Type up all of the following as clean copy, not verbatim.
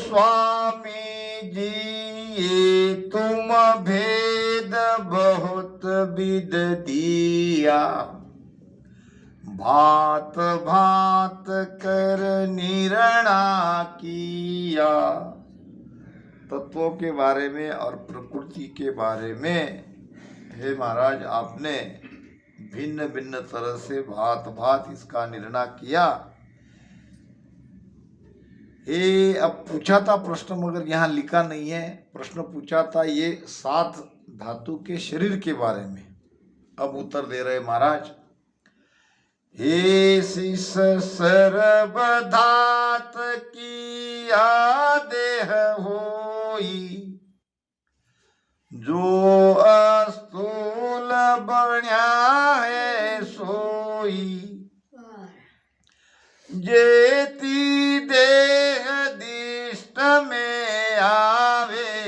स्वामी जी ये तुम भेद बहुत विद दिया, भात भात कर निरणा किया। तत्वों के बारे में और प्रकृति के बारे में हे महाराज आपने भिन्न भिन्न तरह से भात भात इसका निर्णय किया। ये अब पूछा था प्रश्न मगर यहाँ लिखा नहीं है। प्रश्न पूछा था ये 7 धातु के शरीर के बारे में। अब उत्तर दे रहे महाराज, हे शिष सर्व धात किया देह होई, जो अस्थूल बण्या है सोई, जेती देह दिष्ट में आवे,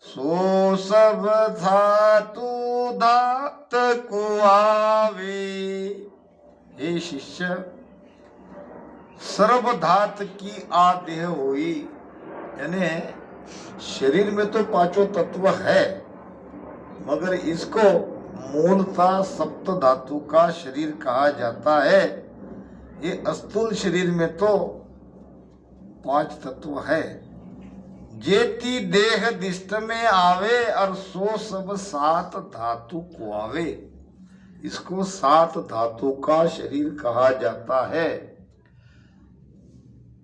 सो सब धातु धात को आवे। हे शिष्य, सर्वधात की आदेह हुई, यानी शरीर में तो 5 तत्व है मगर इसको मूलतः सप्त धातु का शरीर कहा जाता है। ये स्थूल शरीर में तो 5 तत्व है। जेती देह दिष्ट में आवे और सो सब 7 धातु को आवे, इसको 7 धातु का शरीर कहा जाता है।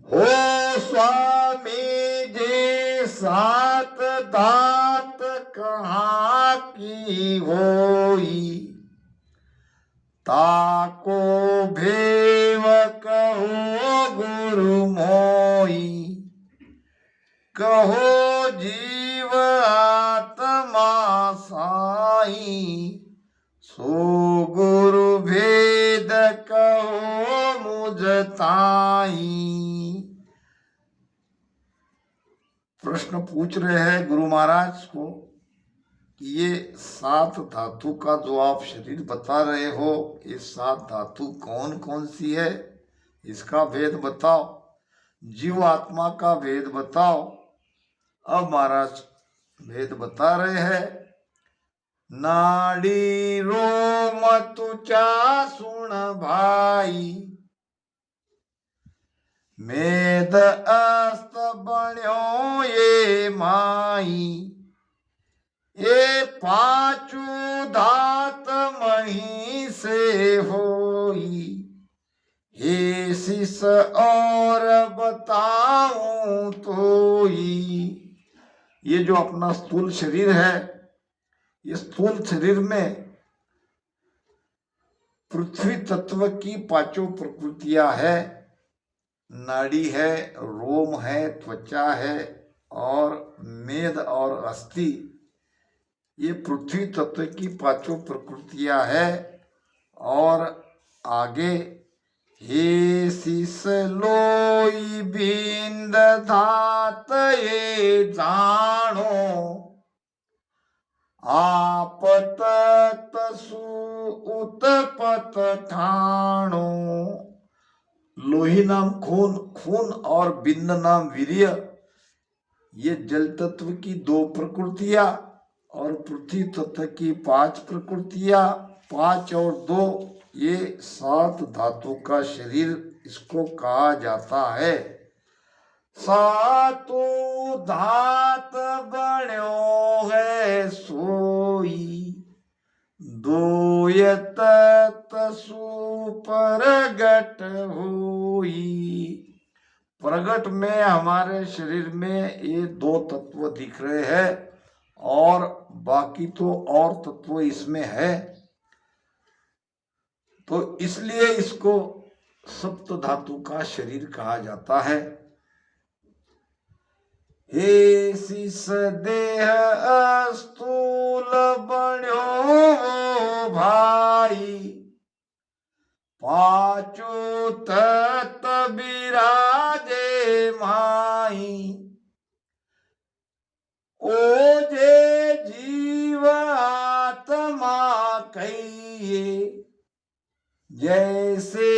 हो स्वामी जी 7 धात कहाँ की होई, ताको भेव कहो गुरु मोई, कहो जीव आत्मा साई, सो गुरु भेद कहो मुझ ताई। प्रश्न पूछ रहे हैं गुरु महाराज को कि ये 7 धातु का जो आप शरीर बता रहे हो, ये 7 धातु कौन कौन सी है, इसका भेद बताओ, जीव आत्मा का भेद बताओ। अब महाराज भेद बता रहे हैं। नाड़ी रोम तुचा सुन भाई, मेद अस्त बण्यो ये माई, ये 5 धात मही से होई, हे शिष और बताऊं तोई। ये जो अपना स्थूल शरीर है, ये स्थूल शरीर में पृथ्वी तत्व की 5 प्रकृतियां है। नाड़ी है, रोम है, त्वचा है और मेद और अस्थि, ये पृथ्वी तत्व की 5 प्रकृतियां है। और आगे हे शिष लोई बिंद धात ये जानो, आपत तसु उत्पत ठाणो। लोही नाम खून, खून और बिंद नाम वीर्य, ये जल तत्व की 2 प्रकृतियां और पृथ्वी तत्व की 5 प्रकृतियां, 5 और 2 ये 7 धातु का शरीर इसको कहा जाता है। 7 धात बण्यो है सोई, दोयत तसु प्रगट हुई। प्रगट में हमारे शरीर में ये 2 तत्व दिख रहे हैं और बाकी तो और तत्व इसमें है, तो इसलिए इसको सप्त धातु का शरीर कहा जाता है। हे शिष देह स्थूल बण्यो भाई, 5 तत्व विराजे माई, ओ जे जीव आत्मा कहिए, जैसे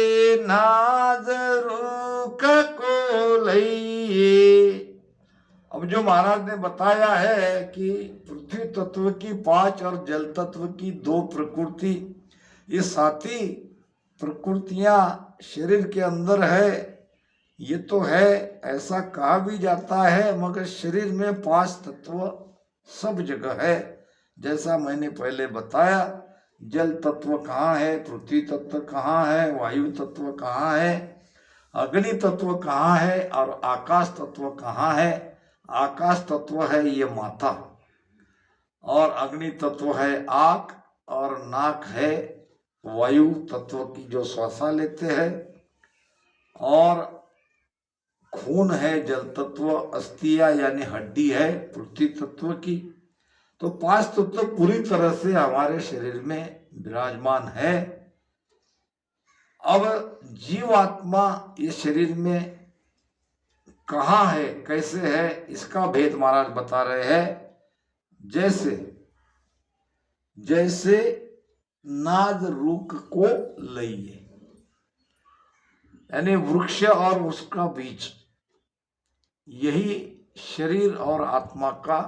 नाज रूख को लइए। अब जो महाराज ने बताया है कि पृथ्वी तत्व की 5 और जल तत्व की 2 प्रकृति, ये साथी प्रकृतियां शरीर के अंदर है, ये तो है, ऐसा कहा भी जाता है, मगर शरीर में 5 तत्व सब जगह है। जैसा मैंने पहले बताया, जल तत्व कहाँ है, पृथ्वी तत्व कहाँ है, वायु तत्व कहाँ है, अग्नि तत्व कहाँ है और आकाश तत्व कहाँ है। आकाश तत्व है ये माथा, और अग्नि तत्व है आँख, और नाक है वायु तत्व की जो श्वासा लेते हैं, और खून है जल तत्व, अस्थियां यानी हड्डी है पृथ्वी तत्व की। तो 5 तत्व पूरी तरह से हमारे शरीर में विराजमान है। अब जीवात्मा ये शरीर में कहाँ है, कैसे है, इसका भेद महाराज बता रहे हैं। जैसे जैसे नाद रुख को लइए, यानी वृक्ष और उसका बीज, यही शरीर और आत्मा का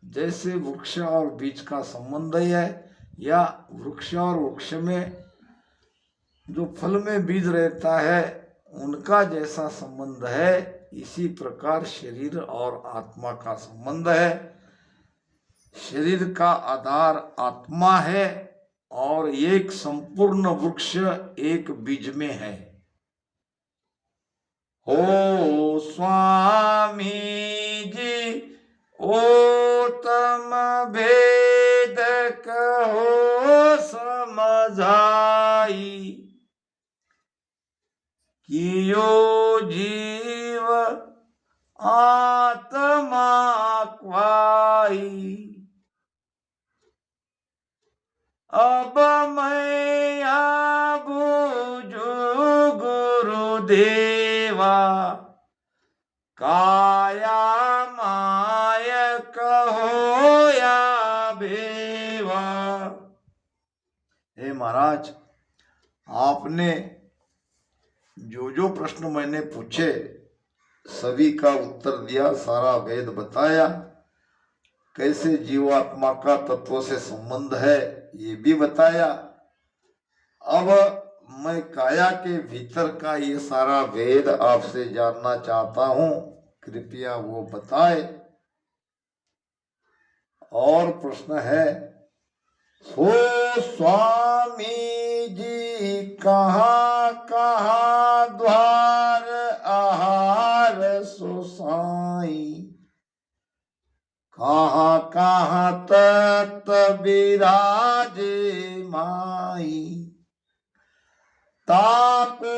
जैसे वृक्ष और बीज का संबंध है, या वृक्ष और वृक्ष में जो फल में बीज रहता है उनका जैसा संबंध है, इसी प्रकार शरीर और आत्मा का संबंध है। शरीर का आधार आत्मा है, और एक संपूर्ण वृक्ष एक बीज में है। हो स्वामी जी उत्तम भेद कहो समझाई, कियो जीव आत्मा ख्वाई। अब मैं बूझू गुरुदेवा, काया माय कहो या भेवा। हे महाराज, आपने जो जो प्रश्न मैंने पूछे सभी का उत्तर दिया, सारा वेद बताया, कैसे जीवात्मा का तत्व से संबंध है ये भी बताया। अब मैं काया के भीतर का ये सारा वेद आपसे जानना चाहता हूं, कृपया वो बताए। और प्रश्न है, सो स्वामी जी कहाँ कहाँ द्वार आहार सुसाई, कहाँ कहाँ तत विराजे माई, ताको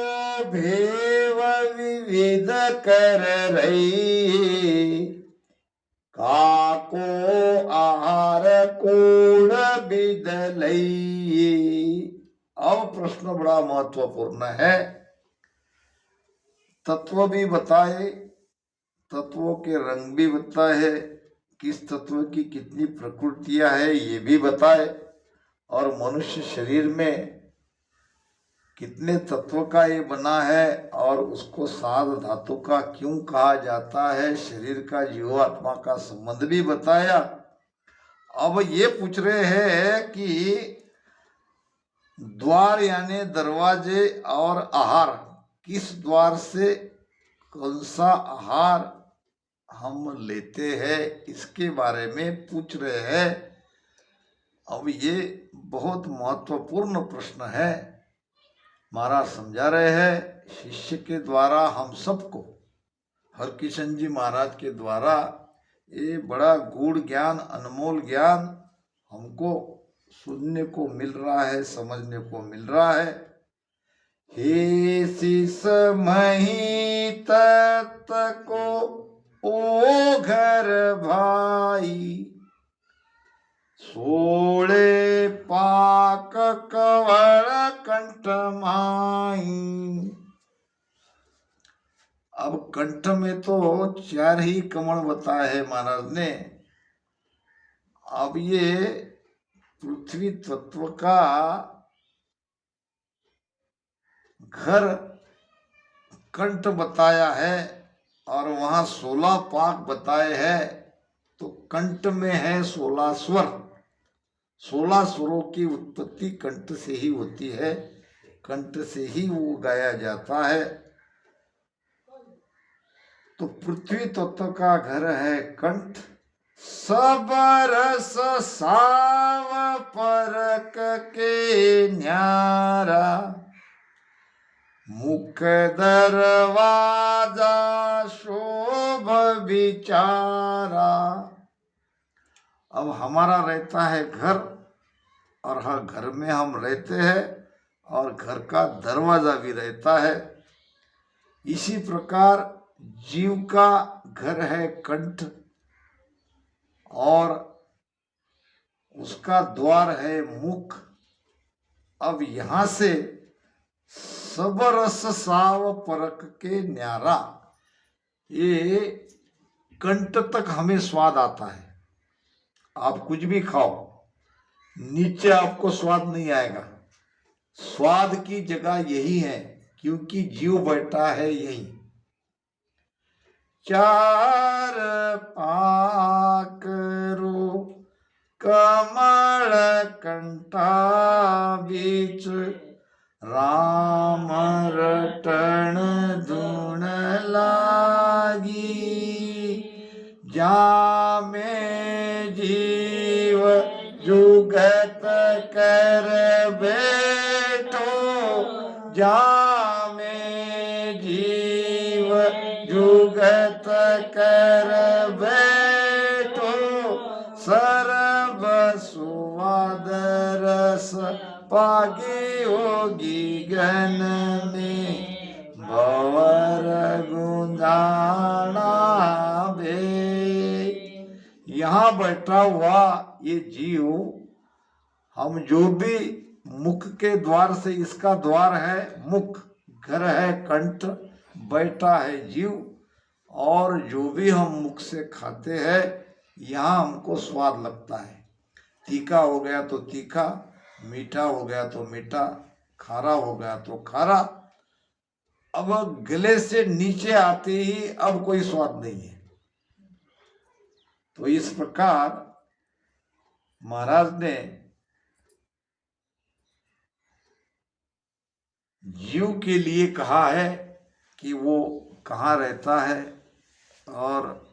भेव विविध कर रही, काको आहार कोण विद लई। अब प्रश्न बड़ा महत्वपूर्ण है। तत्व भी बताए, तत्वों के रंग भी बताए, किस तत्व की कितनी प्रकृतियां है ये भी बताए, और मनुष्य शरीर में कितने तत्व का ये बना है, और उसको साध धातु का क्यों कहा जाता है, शरीर का जीवात्मा का संबंध भी बताया। अब ये पूछ रहे हैं कि द्वार यानी दरवाजे और आहार, किस द्वार से कौन सा आहार हम लेते हैं, इसके बारे में पूछ रहे हैं। अब ये बहुत महत्वपूर्ण प्रश्न है। महाराज समझा रहे हैं, शिष्य के द्वारा हम सबको, हरकिशन जी महाराज के द्वारा ये बड़ा गूढ़ ज्ञान, अनमोल ज्ञान हमको सुनने को मिल रहा है, समझने को मिल रहा है। हे शिष मही तत्व को ओ घर भाई, सोले पाक कवड़ कंठ माई। अब कंठ में तो 4 ही कमल बताए है महाराज ने। अब ये पृथ्वी तत्व का घर कंठ बताया है, और वहां 16 पाक बताए हैं, तो कंठ में है 16 स्वर। 16 स्वरों की उत्पत्ति कंठ से ही होती है, कंठ से ही वो गाया जाता है। तो पृथ्वी तत्व का घर है कंठ। सब रस साव परक के न्यारा, मुख दरवाजा शोभ विचारा। अब हमारा रहता है घर, और हर घर में हम रहते हैं, और घर का दरवाजा भी रहता है। इसी प्रकार जीव का घर है कंठ, और उसका द्वार है मुख। अब यहां से सब रस साव परक के न्यारा, ये कंठ तक हमें स्वाद आता है। आप कुछ भी खाओ, नीचे आपको स्वाद नहीं आएगा। स्वाद की जगह यही है, क्योंकि जीव बैठा है यही। चार पाकरो कमल कंठा बीच, राम रटन धुन लागी। जामे जीव जुगत कर बैठो, जामे जीव जुगत कर बैठो। सर्व सुवाद रस पागे होगी गन में, भवर गुंजाना बे। यहाँ बैठा हुआ ये जीव, हम जो भी मुख के द्वार से, इसका द्वार है मुख, घर है कंठ, बैठा है जीव, और जो भी हम मुख से खाते हैं यहाँ हमको स्वाद लगता है। तीखा हो गया तो तीखा, मीठा हो गया तो मीठा, खारा हो गया तो खारा। अब गले से नीचे आते ही अब कोई स्वाद नहीं है। तो इस प्रकार महाराज ने जीव के लिए कहा है कि वो कहाँ रहता है, और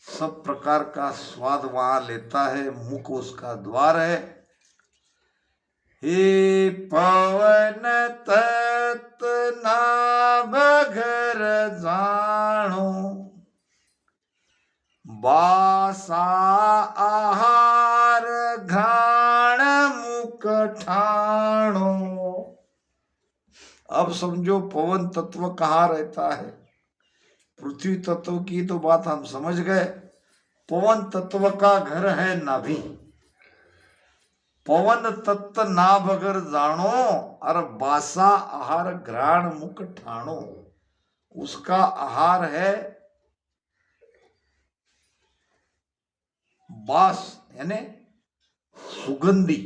सब प्रकार का स्वाद वहां लेता है। मुख उसका द्वार है। हे पवन तत् नाभ घर जानो, बासा आहार घ्राण मुख ठाणो। अब समझो पवन तत्व कहाँ रहता है। पृथ्वी तत्व की तो बात हम समझ गए। पवन तत्व का घर है नाभि। पवन तत्व नाभ अगर जानो, और बासा आहार घ्राण मुख ठाणो, उसका आहार है बास, यानी सुगंधी।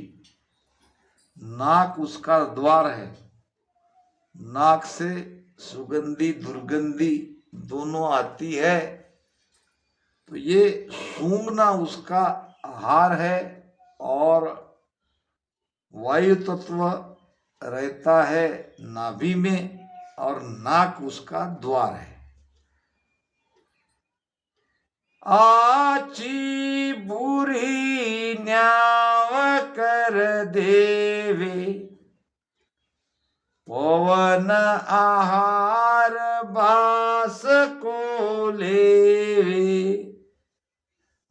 नाक उसका द्वार है। नाक से सुगंधी दुर्गंधी दोनों आती है। तो ये सूंघना उसका आहार है, और वायु तत्व रहता है नाभि में, और नाक उसका द्वार है। आची बुरी न्याव कर देवे, पवन आहार बास को लेवे।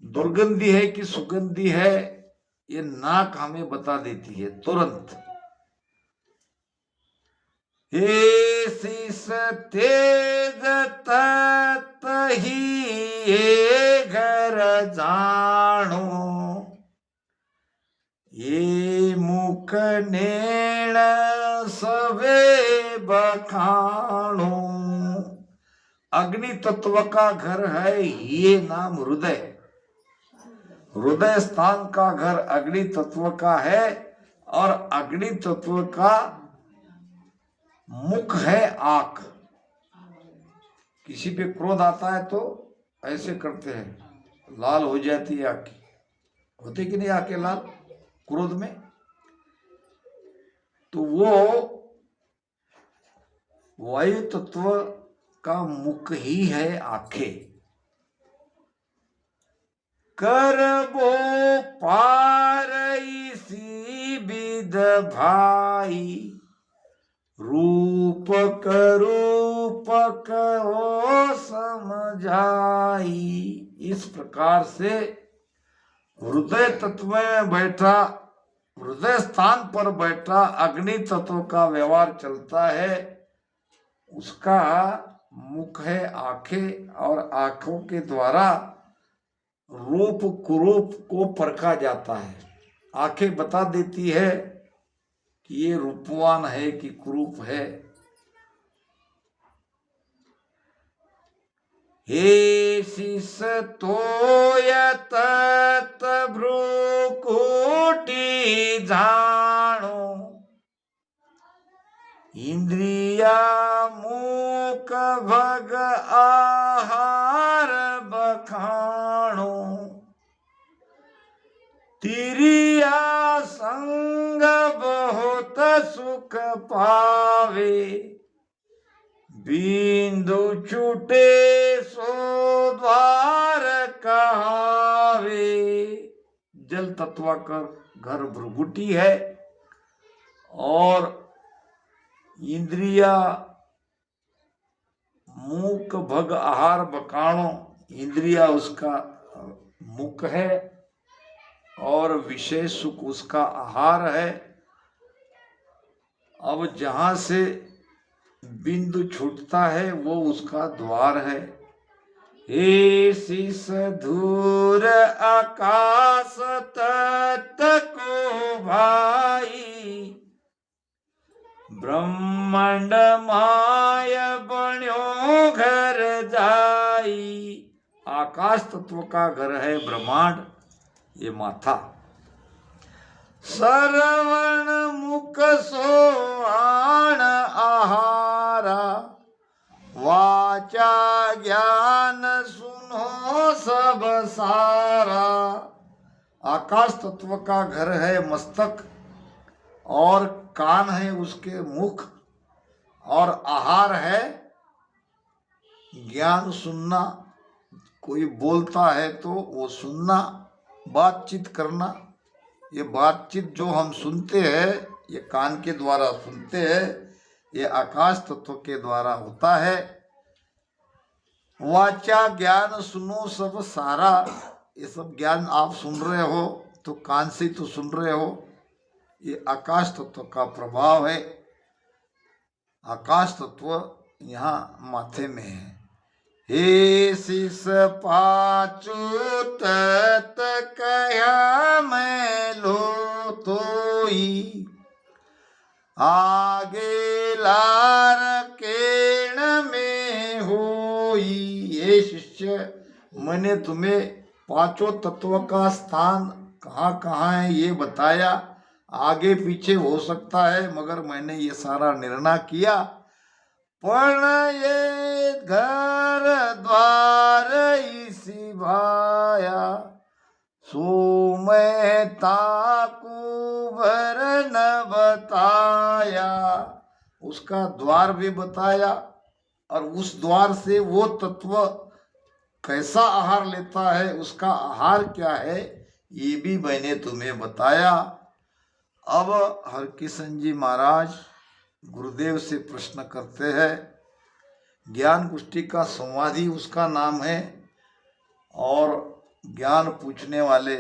दुर्गंधी है कि सुगंधी है, ये नाक हमें बता देती है तुरंत। हे शीस तेज तत् ही ये घर जानो, ये मुख नेण सवे बखानो। अग्नि तत्व का घर है ये नाम हृदय। हृदय स्थान का घर अग्नि तत्व का है, और अग्नि तत्व का मुख है आंख। किसी पे क्रोध आता है तो ऐसे करते हैं, लाल हो जाती है आंखें, होती कि नहीं आंखें लाल क्रोध में? तो वो वायु तत्व का मुख ही है आंखें। करबो पार इसी विध भाई, रूप हो समझाई। इस प्रकार से हृदय तत्व में बैठा, हृदय स्थान पर बैठा अग्नि तत्व का व्यवहार चलता है। उसका मुख है आंखें, और आंखों के द्वारा रूप कुरूप को परखा जाता है। आंखें बता देती है कि ये रूपवान है कि कुरूप है। हे शिष तोयत भ्रुकुटी जानो, इंद्रिया मुख भग आहार बखाणो, तिरिया संग बहुत सुख पावे, बिंदु छूटे सो द्वार कहावे। जल तत्व का घर भ्रुगुटी है, और इंद्रिया मुख भग आहार बकाणो, इंद्रिया उसका मुख है और विषय सुख उसका आहार है। अब जहां से बिंदु छूटता है वो उसका द्वार है। हे शिष धूर आकाश तत्व को भाई, ब्रह्मांड माय बण्यो घर जाई। आकाश तत्व का घर है ब्रह्मांड, ये माथा। श्रवण मुख सोआण आहारा, वाचा ज्ञान सुनो सब सारा। आकाश तत्व का घर है मस्तक, और कान है उसके मुख, और आहार है ज्ञान सुनना। कोई बोलता है तो वो सुनना, बातचीत करना। ये बातचीत जो हम सुनते हैं ये कान के द्वारा सुनते हैं, ये आकाश तत्व के द्वारा होता है। वाचा ज्ञान सुनो सब सारा, ये सब ज्ञान आप सुन रहे हो तो कान से तो सुन रहे हो, ये आकाश तत्व का प्रभाव है। आकाश तत्व यहाँ माथे में है। हे शिष पाचू तत कया मैं लो तोई, आगे लार केण में होई। हे शिष्य, मैंने तुम्हें पांचों तत्व का स्थान कहाँ कहाँ है ये बताया, आगे पीछे हो सकता है, मगर मैंने ये सारा निर्णय किया। पण ये घर द्वार इसी भाया, सो मैं ताकू भर न बताया। उसका द्वार भी बताया, और उस द्वार से वो तत्व कैसा आहार लेता है, उसका आहार क्या है, ये भी मैंने तुम्हें बताया। अब हरकिशन जी महाराज गुरुदेव से प्रश्न करते हैं। ज्ञान कुष्ठी का संवादी उसका नाम है, और ज्ञान पूछने वाले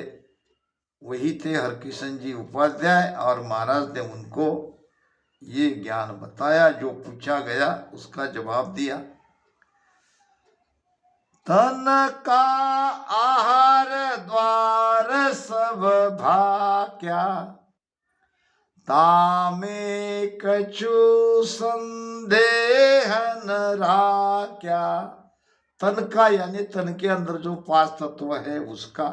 वही थे हरकिशन जी उपाध्याय, और महाराज ने उनको ये ज्ञान बताया, जो पूछा गया उसका जवाब दिया। तन का आहार द्वार सब भाक्या, तामे कछु संदेह न राख्या। तन का यानी तन के अंदर जो पांच तत्व है उसका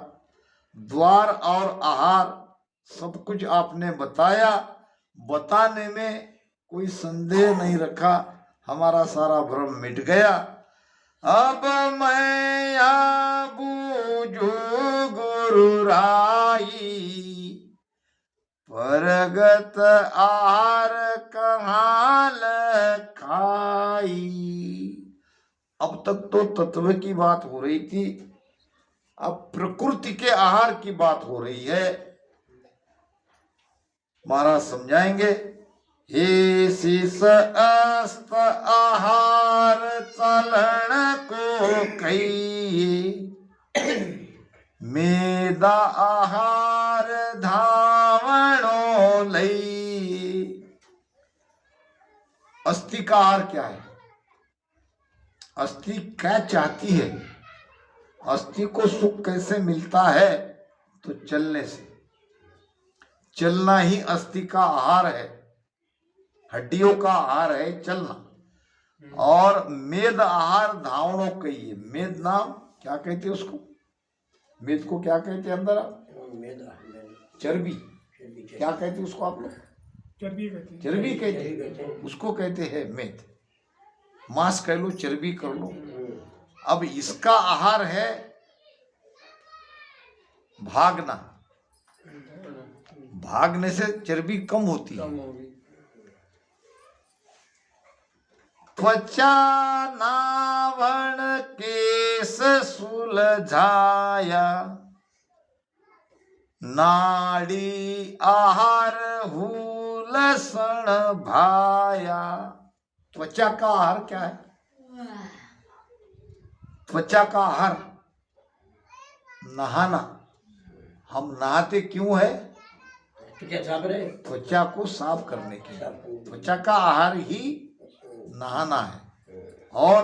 द्वार और आहार सब कुछ आपने बताया। बताने में कोई संदेह नहीं रखा, हमारा सारा भ्रम मिट गया। अब मैं या बूझू गुरु राई, परगत आहार कहाँ खाई। अब तक तो तत्व की बात हो रही थी, अब प्रकृति के आहार की बात हो रही है। महाराज समझाएंगे, हे शीस अस्त आहार चलन को कही, मेदा आहार धावणो लई। अस्थि का आहार क्या है? अस्थि क्या चाहती है? अस्थि को सुख कैसे मिलता है? तो चलने से। चलना ही अस्थि का आहार है, हड्डियों का आहार है चलना। और मेद आहार धावणों कहिए। मेद नाम क्या कहते हैं उसको? मेद को क्या कहते हैं अंदर आप? चर्बी। क्या कहते हैं उसको आप लोग? चर्बी कहते हैं। उसको कहते हैं मेद। मांस कह लो, चर्बी कर लो। अब इसका आहार है भागना। भागने से चर्बी कम होती है। त्वचा नावण केस सुलझाया, नाड़ी आहार हुलसण भाया। त्वचा का आहार क्या है? त्वचा का आहार नहाना। हम नहाते क्यों है? त्वचा को साफ करने के लिए। त्वचा का आहार ही नहाना है। और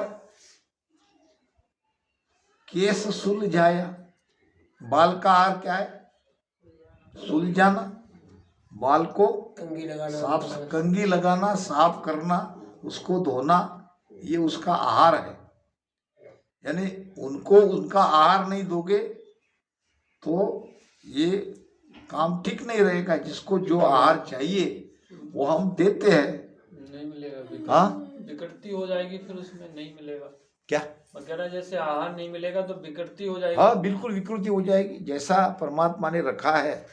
केस सुलझाया, बाल का आहार क्या है? सुलझाना। बाल को कंघी लगाना, साफ करना, उसको धोना, ये उसका आहार है। यानी उनको उनका आहार नहीं दोगे तो ये काम ठीक नहीं रहेगा। जिसको जो आहार चाहिए वो हम देते हैं, नहीं मिलेगा। हाँ, विकृति हो जाएगी, फिर उसमें नहीं मिलेगा। क्या वगैरह जैसे आहार नहीं मिलेगा तो विकृति हो जाएगी। हाँ, बिल्कुल विकृति हो जाएगी, जैसा परमात्मा ने रखा है।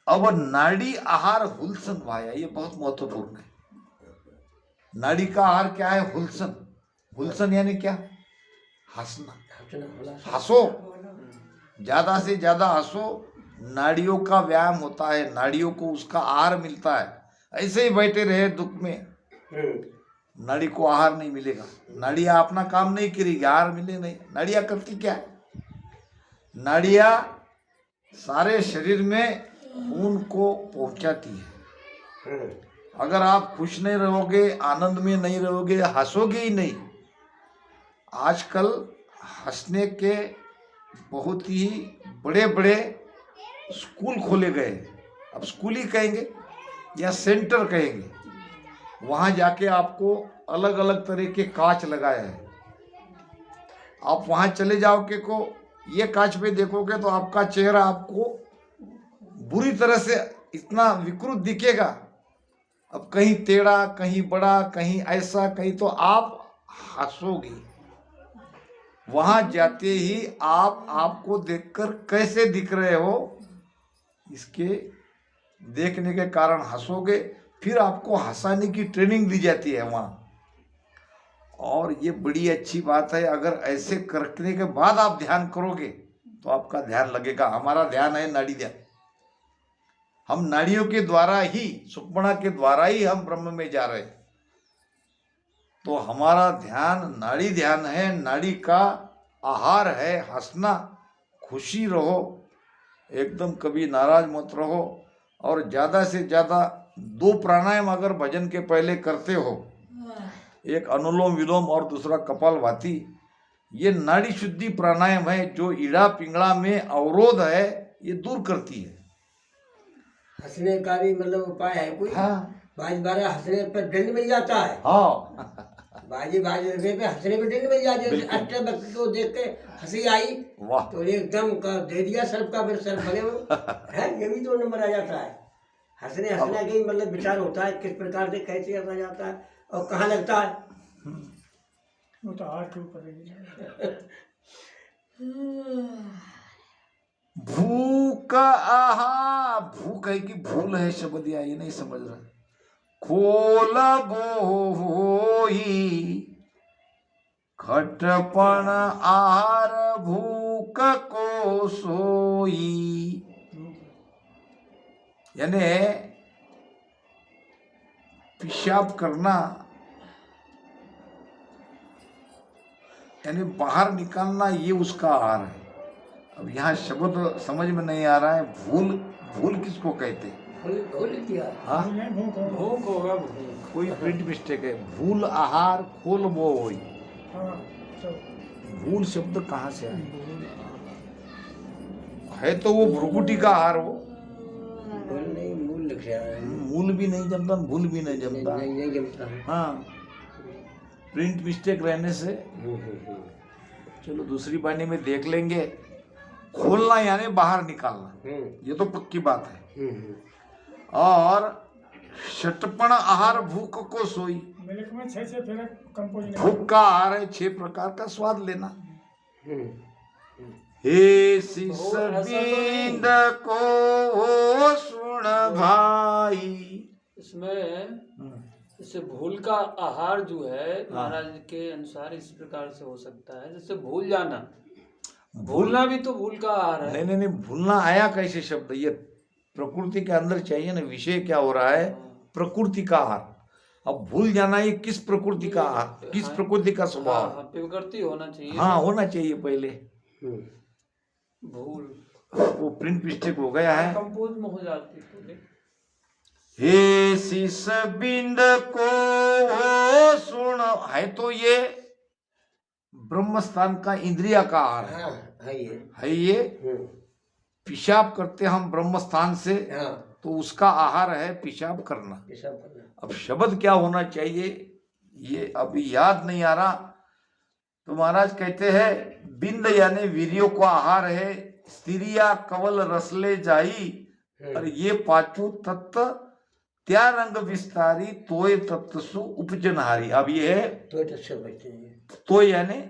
अब नाड़ी आहार हुलसन भाया, ये बहुत महत्वपूर्ण है। नाड़ी का आहार क्या है? हुलसन। हुलसन यानी क्या? हंसना। हंसो, ज्यादा से ज्यादा हंसो। नाड़ियों का व्यायाम होता है, नाड़ियों को उसका आहार मिलता है। ऐसे ही बैठे रहे दुख में, नाड़ी को आहार नहीं मिलेगा। नाड़ियां अपना काम नहीं करेगी, आहार मिले नहीं। नाड़ियां करती क्या है? नाड़ियां सारे शरीर में खून को पहुंचाती है। अगर आप खुश नहीं रहोगे, आनंद में नहीं रहोगे, हंसोगे ही नहीं। आजकल हंसने के बहुत ही बड़े बड़े स्कूल खोले गए। अब स्कूल ही कहेंगे या सेंटर कहेंगे। वहाँ जाके आपको अलग अलग तरह के कांच लगाए हैं। आप वहाँ चले जाओगे को ये कांच पे देखोगे तो आपका चेहरा आपको बुरी तरह से इतना विकृत दिखेगा। अब कहीं टेढ़ा, कहीं बड़ा, कहीं ऐसा, कहीं तो आप हंसोगे। वहाँ जाते ही आप आपको देखकर कैसे दिख रहे हो, इसके देखने के कारण हंसोगे। फिर आपको हंसाने की ट्रेनिंग दी जाती है वहाँ। और ये बड़ी अच्छी बात है। अगर ऐसे करने के बाद आप ध्यान करोगे तो आपका ध्यान लगेगा। हमारा ध्यान है नाड़ी ध्यान। हम नाड़ियों के द्वारा ही, सुषुम्ना के द्वारा ही हम ब्रह्म में जा रहे हैं। तो हमारा ध्यान नाड़ी ध्यान है। नाड़ी का आहार है हंसना। खुशी रहो, एकदम कभी नाराज मत रहो। और ज़्यादा से ज़्यादा 2 प्राणायाम अगर भजन के पहले करते हो, एक अनुलोम विलोम और दूसरा कपालभाति, ये नाड़ी शुद्धि प्राणायाम है जो ईड़ा पिंगला में अवरोध है, ये दूर करती है। हंसने का भी मतलब उपाय है कोई? हाँ, बाज बारह हंसने पर दंड मिल जाता है। हाँ, बाजी रुपये पे हंसने पे दंड मिल जाती है। अष्टभक्ति को देख के हंसी आई, वाह, तो एकदम का दे दिया सर्फ का, फिर सर्फ भरे हो है, ये भी तो नंबर आ जाता है। हंसने हंसने का ही मतलब विचार होता है, किस प्रकार से कैसे हंसा जाता है और कहाँ लगता है। वो तो हाथ के ऊपर है। भूख आहा, भूख है कि भूल है शब्द या ये नहीं समझ रहा। खोल बोई खटपण आहार भूख को सोई, यानी पेशाब करना यानी बाहर निकालना, ये उसका आहार है। अब यहाँ शब्द समझ में नहीं आ रहा है। भूल, भूल किसको कहते हैं? भूल किया। हाँ, भूख होगा भूख। कोई प्रिंट मिस्टेक है। भूल आहार खोल वो होई। हाँ, तो भूल शब्द कहाँ से आया? है तो वो भ्रुकुटी का आहार वो। भूल नहीं, मूल लिख रहा है। मूल भी नहीं जमता, भूल भी नहीं जमता। नहीं जमता है। हाँ, प्रिंट मिस्टेक रहने से। हम्म। चलो दूसरी बाणी में देख लेंगे। खोलना यानी बाहर निकालना, ये तो पक्की बात है। और षटपण आहार भूख को सोई, मिल्क में 6 से फिर कंपोज नहीं। भूख का आहार है 6 प्रकार का स्वाद लेना। हे शिष बिंद को सुन भाई। इसमें जैसे भूल का आहार जो है महाराज के अनुसार इस प्रकार से हो सकता है, जैसे भूल जाना, भूलना भी तो भूल का आहार है। नहीं, भूलना आया कैसे शब्द? ये प्रकृति के अंदर चाहिए ना। विषय क्या हो रहा है? प्रकृति का आहार। अब भूल जाना ये किस प्रकृति का आहार, किस प्रकृति का स्वभाव? हाँ, विकृति होना चाहिए। हाँ, होना चाहिए पहले। भूल वो प्रिंट मिस्टेक हो गया है। कंपोज में हो जाती पूरी। हे शिष बिंद को सुन, है तो ये ब्रह्म स्थान का इंद्रिया का आहार है। हाँ, है ये। पेशाब करते हम ब्रह्म स्थान से, हाँ, तो उसका आहार है पेशाब करना। पेशाब करना। अब शब्द क्या होना चाहिए ये अभी याद नहीं आ रहा। तो महाराज कहते हैं बिंद यानी वीर्यो को आहार है। स्त्रिया कवल रसले जाई, और ये पांचों तत्व त्या रंग विस्तारी तोय तत्वसु उपजनहारी। अब ये है तो अच्छे बच्चे हैं। तो यानी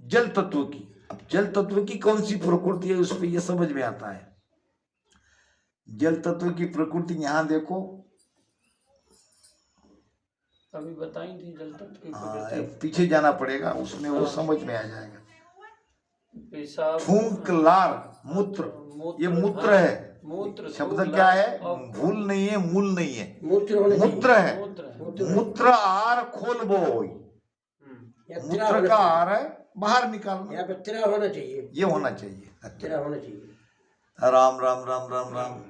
जल तत्व की। अब जल तत्व की कौन सी प्रकृति है उस पर यह समझ में आता है। जल तत्व की प्रकृति यहां देखो, अभी बताई थी जल तत्व की हाँ, प्रकृति। पीछे जाना पड़ेगा, उसमें वो समझ में आ जाएगा। पेशाब, फूंक, लार, मूत्र, ये मूत्र है। मूत्र शब्द थूक, क्या है? और भूल नहीं है, मूल नहीं है, मूत्र होना चाहिए। मूत्र है। मूत्र है। मूत्र आहार खोल बो होई। या तिरा मूत्र होना का चाहिए। आहार है बाहर निकालना, यहाँ पे तिरा होना चाहिए। ये होना चाहिए। तिरा होना चाहिए। राम राम राम राम राम।